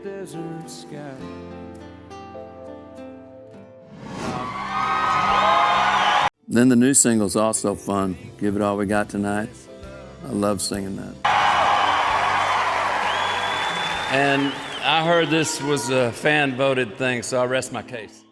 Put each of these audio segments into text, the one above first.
Desert sky. Then the new single's also fun, Give It All We Got Tonight. I love singing that. And I heard this was a fan-voted thing, so I rest my case.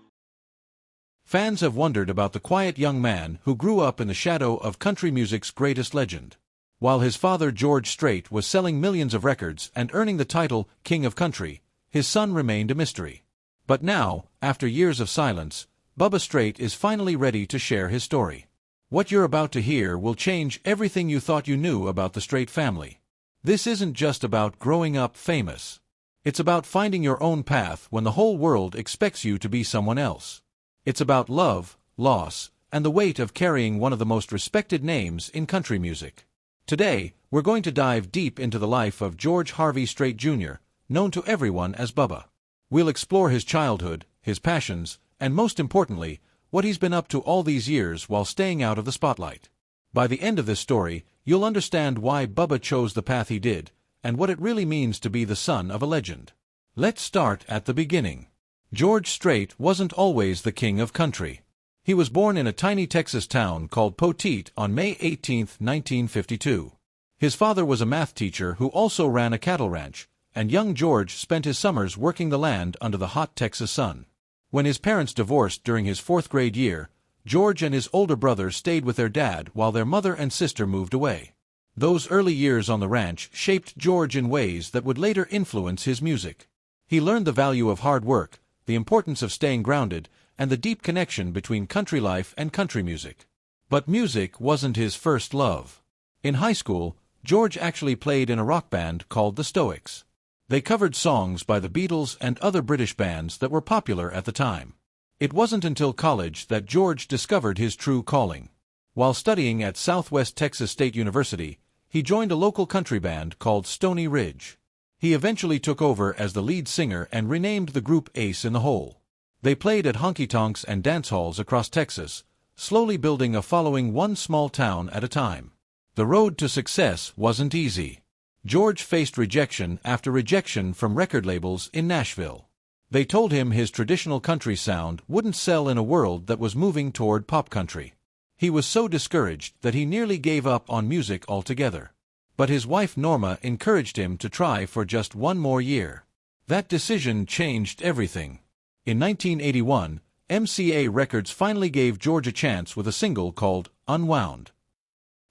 Fans have wondered about the quiet young man who grew up in the shadow of country music's greatest legend. While his father George Strait was selling millions of records and earning the title King of Country, his son remained a mystery. But now, after years of silence, Bubba Strait is finally ready to share his story. What you're about to hear will change everything you thought you knew about the Strait family. This isn't just about growing up famous. It's about finding your own path when the whole world expects you to be someone else. It's about love, loss, and the weight of carrying one of the most respected names in country music. Today, we're going to dive deep into the life of George Harvey Strait Jr., known to everyone as Bubba. We'll explore his childhood, his passions, and most importantly, what he's been up to all these years while staying out of the spotlight. By the end of this story, you'll understand why Bubba chose the path he did, and what it really means to be the son of a legend. Let's start at the beginning. George Strait wasn't always the king of country. He was born in a tiny Texas town called Poteet on May 18, 1952. His father was a math teacher who also ran a cattle ranch, and young George spent his summers working the land under the hot Texas sun. When his parents divorced during his fourth-grade year, George and his older brother stayed with their dad while their mother and sister moved away. Those early years on the ranch shaped George in ways that would later influence his music. He learned the value of hard work, the importance of staying grounded, and the deep connection between country life and country music. But music wasn't his first love. In high school, George actually played in a rock band called the Stoics. They covered songs by the Beatles and other British bands that were popular at the time. It wasn't until college that George discovered his true calling. While studying at Southwest Texas State University, he joined a local country band called Stony Ridge. He eventually took over as the lead singer and renamed the group Ace in the Hole. They played at honky-tonks and dance halls across Texas, slowly building a following one small town at a time. The road to success wasn't easy. George faced rejection after rejection from record labels in Nashville. They told him his traditional country sound wouldn't sell in a world that was moving toward pop country. He was so discouraged that he nearly gave up on music altogether. But his wife Norma encouraged him to try for just one more year. That decision changed everything. In 1981, MCA Records finally gave George a chance with a single called Unwound.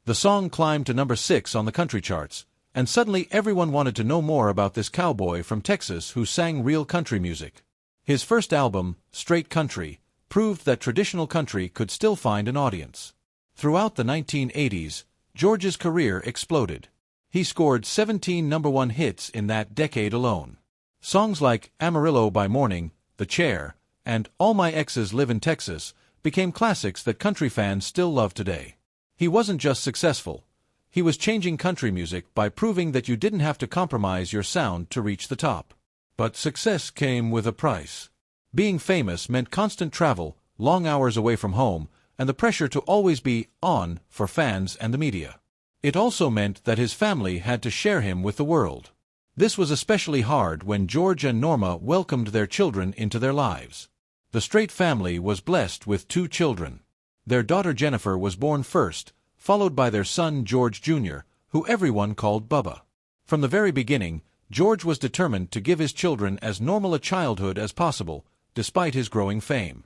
The song climbed to number 6 on the country charts, and suddenly everyone wanted to know more about this cowboy from Texas who sang real country music. His first album, Straight Country, proved that traditional country could still find an audience. Throughout the 1980s, George's career exploded. He scored 17 number-one hits in that decade alone. Songs like Amarillo by Morning, The Chair, and All My Exes Live in Texas became classics that country fans still love today. He wasn't just successful. He was changing country music by proving that you didn't have to compromise your sound to reach the top. But success came with a price. Being famous meant constant travel, long hours away from home, and the pressure to always be on for fans and the media. It also meant that his family had to share him with the world. This was especially hard when George and Norma welcomed their children into their lives. The Strait family was blessed with 2 children. Their daughter Jennifer was born first, followed by their son George Jr., who everyone called Bubba. From the very beginning, George was determined to give his children as normal a childhood as possible, despite his growing fame.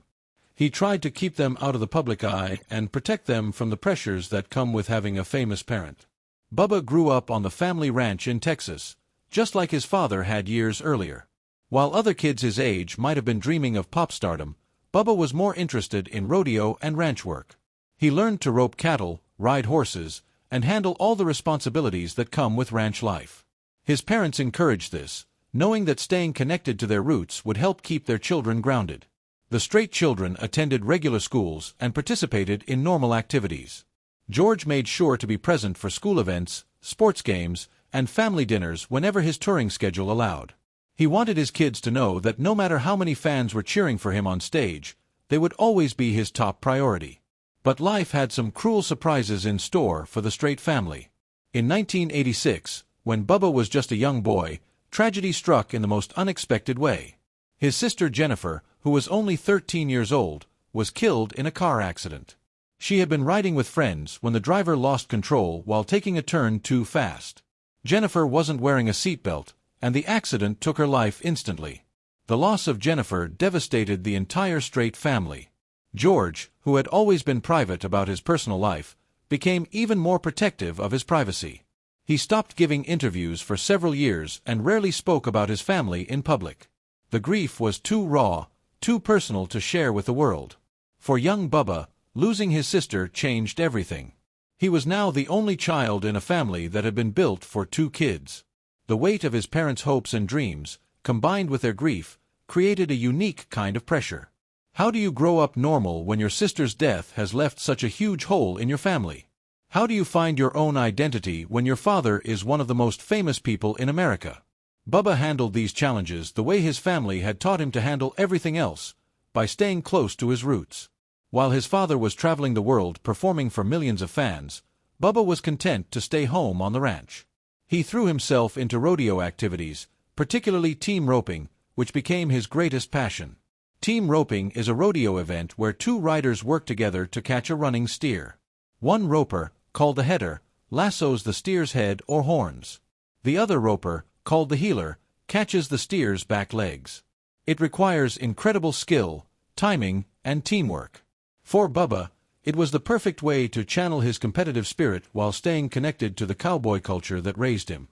He tried to keep them out of the public eye and protect them from the pressures that come with having a famous parent. Bubba grew up on the family ranch in Texas, just like his father had years earlier. While other kids his age might have been dreaming of pop stardom, Bubba was more interested in rodeo and ranch work. He learned to rope cattle, ride horses, and handle all the responsibilities that come with ranch life. His parents encouraged this, knowing that staying connected to their roots would help keep their children grounded. The Strait children attended regular schools and participated in normal activities. George made sure to be present for school events, sports games, and family dinners whenever his touring schedule allowed. He wanted his kids to know that no matter how many fans were cheering for him on stage, they would always be his top priority. But life had some cruel surprises in store for the Strait family. In 1986, when Bubba was just a young boy, tragedy struck in the most unexpected way. His sister Jennifer, who was only 13 years old, was killed in a car accident. She had been riding with friends when the driver lost control while taking a turn too fast. Jennifer wasn't wearing a seatbelt, and the accident took her life instantly. The loss of Jennifer devastated the entire Strait family. George, who had always been private about his personal life, became even more protective of his privacy. He stopped giving interviews for several years and rarely spoke about his family in public. The grief was too raw, too personal to share with the world. For young Bubba, losing his sister changed everything. He was now the only child in a family that had been built for 2 kids. The weight of his parents' hopes and dreams, combined with their grief, created a unique kind of pressure. How do you grow up normal when your sister's death has left such a huge hole in your family? How do you find your own identity when your father is one of the most famous people in America? Bubba handled these challenges the way his family had taught him to handle everything else, by staying close to his roots. While his father was traveling the world performing for millions of fans, Bubba was content to stay home on the ranch. He threw himself into rodeo activities, particularly team roping, which became his greatest passion. Team roping is a rodeo event where 2 riders work together to catch a running steer. One roper, called the header, lassos the steer's head or horns. The other roper, called the heeler, catches the steer's back legs. It requires incredible skill, timing, and teamwork. For Bubba, it was the perfect way to channel his competitive spirit while staying connected to the cowboy culture that raised him.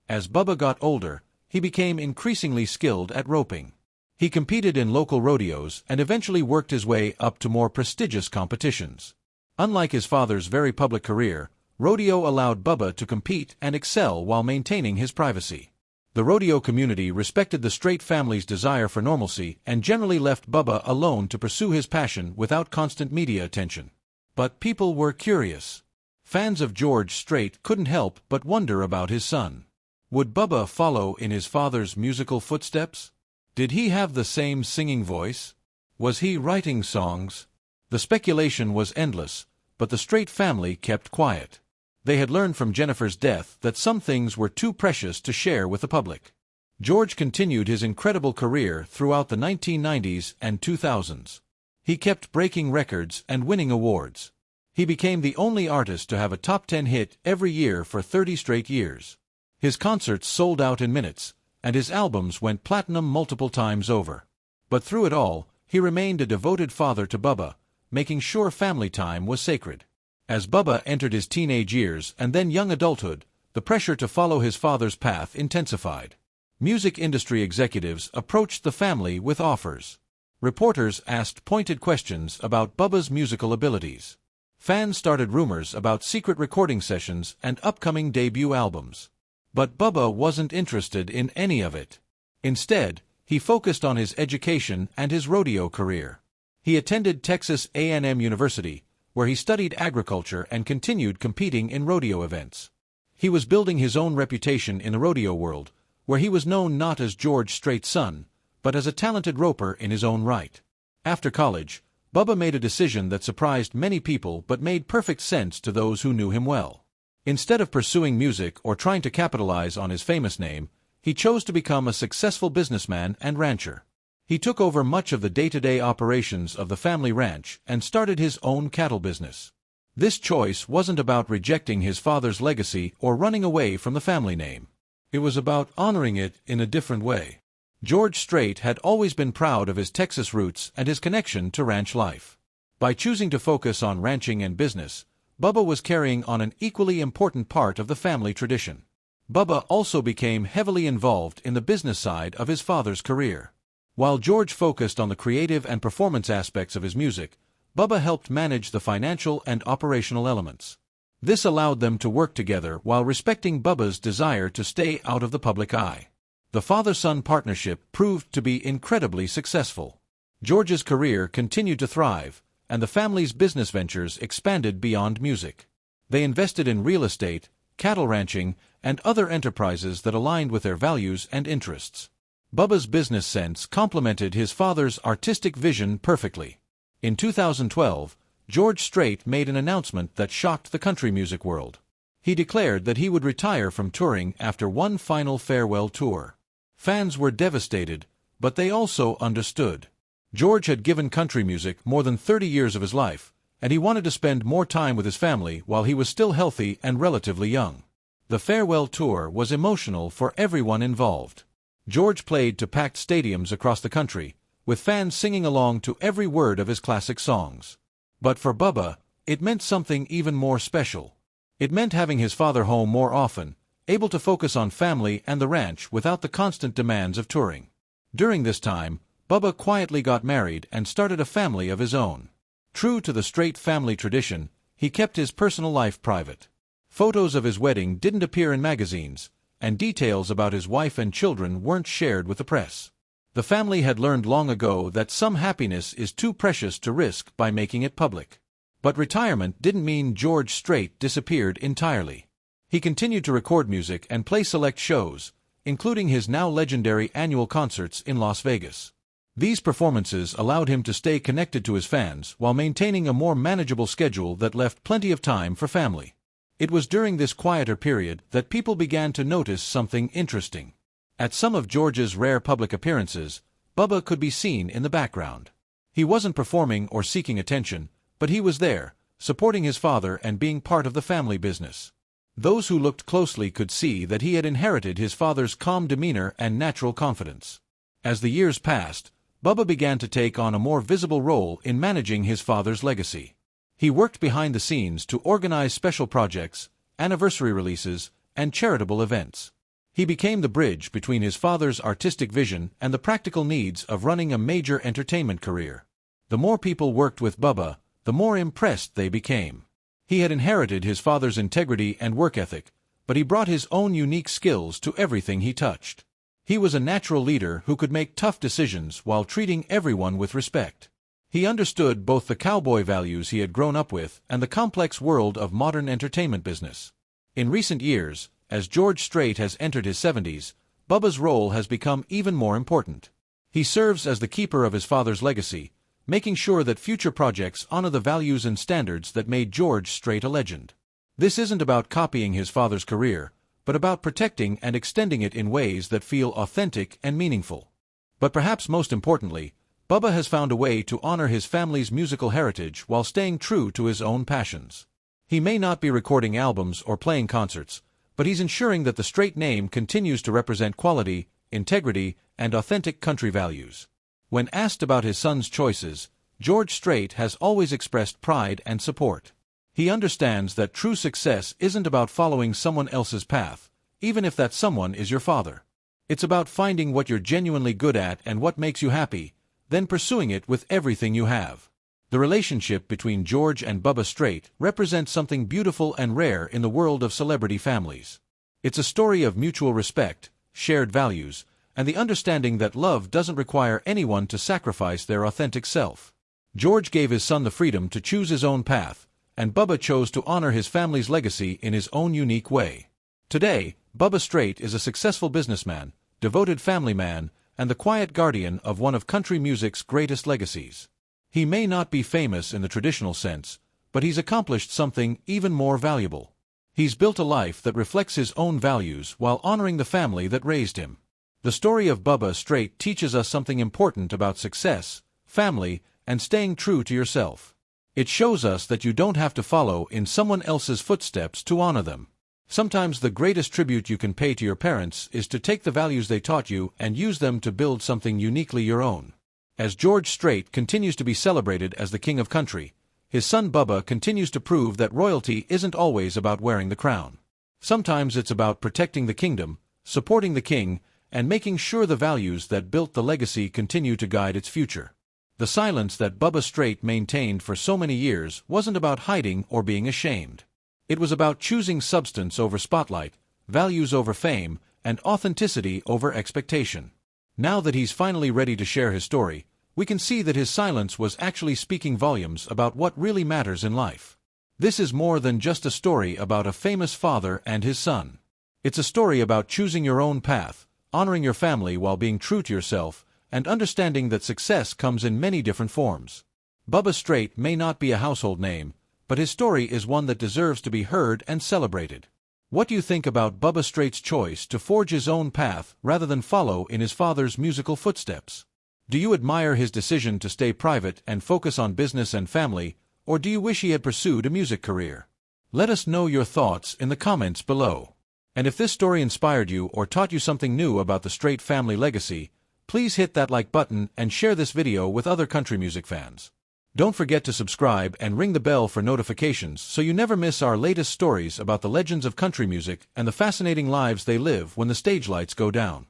As Bubba got older, he became increasingly skilled at roping. He competed in local rodeos and eventually worked his way up to more prestigious competitions. Unlike his father's very public career, rodeo allowed Bubba to compete and excel while maintaining his privacy. The rodeo community respected the Strait family's desire for normalcy and generally left Bubba alone to pursue his passion without constant media attention. But people were curious. Fans of George Strait couldn't help but wonder about his son. Would Bubba follow in his father's musical footsteps? Did he have the same singing voice? Was he writing songs? The speculation was endless, but the Strait family kept quiet. They had learned from Jennifer's death that some things were too precious to share with the public. George continued his incredible career throughout the 1990s and 2000s. He kept breaking records and winning awards. He became the only artist to have a top 10 hit every year for 30 straight years. His concerts sold out in minutes, and his albums went platinum multiple times over. But through it all, he remained a devoted father to Bubba, making sure family time was sacred. As Bubba entered his teenage years and then young adulthood, the pressure to follow his father's path intensified. Music industry executives approached the family with offers. Reporters asked pointed questions about Bubba's musical abilities. Fans started rumors about secret recording sessions and upcoming debut albums. But Bubba wasn't interested in any of it. Instead, he focused on his education and his rodeo career. He attended Texas A&M University, where he studied agriculture and continued competing in rodeo events. He was building his own reputation in the rodeo world, where he was known not as George Strait's son, but as a talented roper in his own right. After college, Bubba made a decision that surprised many people but made perfect sense to those who knew him well. Instead of pursuing music or trying to capitalize on his famous name, he chose to become a successful businessman and rancher. He took over much of the day-to-day operations of the family ranch and started his own cattle business. This choice wasn't about rejecting his father's legacy or running away from the family name. It was about honoring it in a different way. George Strait had always been proud of his Texas roots and his connection to ranch life. By choosing to focus on ranching and business, Bubba was carrying on an equally important part of the family tradition. Bubba also became heavily involved in the business side of his father's career. While George focused on the creative and performance aspects of his music, Bubba helped manage the financial and operational elements. This allowed them to work together while respecting Bubba's desire to stay out of the public eye. The father-son partnership proved to be incredibly successful. George's career continued to thrive, and the family's business ventures expanded beyond music. They invested in real estate, cattle ranching, and other enterprises that aligned with their values and interests. Bubba's business sense complemented his father's artistic vision perfectly. In 2012, George Strait made an announcement that shocked the country music world. He declared that he would retire from touring after one final farewell tour. Fans were devastated, but they also understood. George had given country music more than 30 years of his life, and he wanted to spend more time with his family while he was still healthy and relatively young. The farewell tour was emotional for everyone involved. George played to packed stadiums across the country, with fans singing along to every word of his classic songs. But for Bubba, it meant something even more special. It meant having his father home more often, able to focus on family and the ranch without the constant demands of touring. During this time, Bubba quietly got married and started a family of his own. True to the Strait family tradition, he kept his personal life private. Photos of his wedding didn't appear in magazines, and details about his wife and children weren't shared with the press. The family had learned long ago that some happiness is too precious to risk by making it public. But retirement didn't mean George Strait disappeared entirely. He continued to record music and play select shows, including his now legendary annual concerts in Las Vegas. These performances allowed him to stay connected to his fans while maintaining a more manageable schedule that left plenty of time for family. It was during this quieter period that people began to notice something interesting. At some of George's rare public appearances, Bubba could be seen in the background. He wasn't performing or seeking attention, but he was there, supporting his father and being part of the family business. Those who looked closely could see that he had inherited his father's calm demeanor and natural confidence. As the years passed, Bubba began to take on a more visible role in managing his father's legacy. He worked behind the scenes to organize special projects, anniversary releases, and charitable events. He became the bridge between his father's artistic vision and the practical needs of running a major entertainment career. The more people worked with Bubba, the more impressed they became. He had inherited his father's integrity and work ethic, but he brought his own unique skills to everything he touched. He was a natural leader who could make tough decisions while treating everyone with respect. He understood both the cowboy values he had grown up with and the complex world of modern entertainment business. In recent years, as George Strait has entered his 70s, Bubba's role has become even more important. He serves as the keeper of his father's legacy, making sure that future projects honor the values and standards that made George Strait a legend. This isn't about copying his father's career, but about protecting and extending it in ways that feel authentic and meaningful. But perhaps most importantly, Bubba has found a way to honor his family's musical heritage while staying true to his own passions. He may not be recording albums or playing concerts, but he's ensuring that the Strait name continues to represent quality, integrity, and authentic country values. When asked about his son's choices, George Strait has always expressed pride and support. He understands that true success isn't about following someone else's path, even if that someone is your father. It's about finding what you're genuinely good at and what makes you happy, then pursuing it with everything you have. The relationship between George and Bubba Strait represents something beautiful and rare in the world of celebrity families. It's a story of mutual respect, shared values, and the understanding that love doesn't require anyone to sacrifice their authentic self. George gave his son the freedom to choose his own path, and Bubba chose to honor his family's legacy in his own unique way. Today, Bubba Strait is a successful businessman, devoted family man, and the quiet guardian of one of country music's greatest legacies. He may not be famous in the traditional sense, but he's accomplished something even more valuable. He's built a life that reflects his own values while honoring the family that raised him. The story of Bubba Strait teaches us something important about success, family, and staying true to yourself. It shows us that you don't have to follow in someone else's footsteps to honor them. Sometimes the greatest tribute you can pay to your parents is to take the values they taught you and use them to build something uniquely your own. As George Strait continues to be celebrated as the king of country, his son Bubba continues to prove that royalty isn't always about wearing the crown. Sometimes it's about protecting the kingdom, supporting the king, and making sure the values that built the legacy continue to guide its future. The silence that Bubba Strait maintained for so many years wasn't about hiding or being ashamed. It was about choosing substance over spotlight, values over fame, and authenticity over expectation. Now that he's finally ready to share his story, we can see that his silence was actually speaking volumes about what really matters in life. This is more than just a story about a famous father and his son. It's a story about choosing your own path, honoring your family while being true to yourself, and understanding that success comes in many different forms. Bubba Strait may not be a household name, but his story is one that deserves to be heard and celebrated. What do you think about Bubba Strait's choice to forge his own path rather than follow in his father's musical footsteps? Do you admire his decision to stay private and focus on business and family, or do you wish he had pursued a music career? Let us know your thoughts in the comments below. And if this story inspired you or taught you something new about the Strait family legacy, please hit that like button and share this video with other country music fans. Don't forget to subscribe and ring the bell for notifications so you never miss our latest stories about the legends of country music and the fascinating lives they live when the stage lights go down.